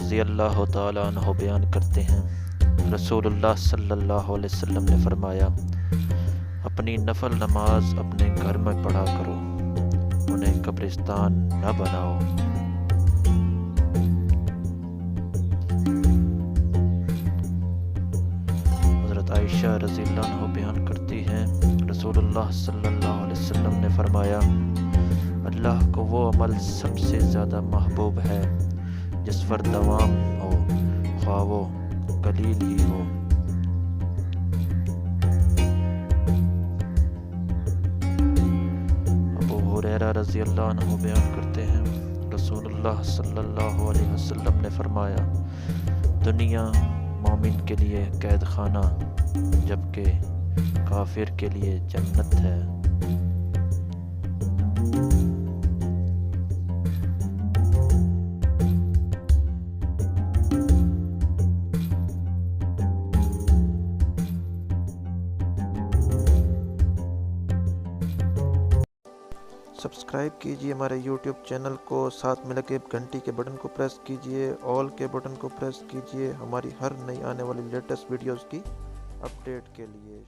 रज़ी अल्लाह ताला अन्हु बयान करते हैं, रसूलुल्लाह सल्लल्लाहु अलैहि वसल्लम ने फरमाया, अपनी नफल नमाज अपने घर में पढ़ा करो, उन्हें कब्रिस्तान न बनाओ। हज़रत आयशा रज़ी अल्लाह अन्हा बयान करती हैं, रसूलुल्लाह सल्लल्लाहु अलैहि वसल्लम ने फरमाया, अल्लाह को वो अमल सबसे ज़्यादा महबूब है जिस पर दवाम हो, ख्वाह वो कलील ही हो। अबू हुरैरा रज़ी अल्लाह अन्हु बयान करते हैं, रसूलुल्लाह सल्लल्लाहु अलैहि वसल्लम ने फरमाया, दुनिया मोमिन के लिए कैद खाना जबकि काफिर के लिए जन्नत है। सब्सक्राइब कीजिए हमारे YouTube चैनल को, साथ में लगे घंटी के बटन को प्रेस कीजिए, ऑल के बटन को प्रेस कीजिए हमारी हर नई आने वाली लेटेस्ट वीडियोस की अपडेट के लिए।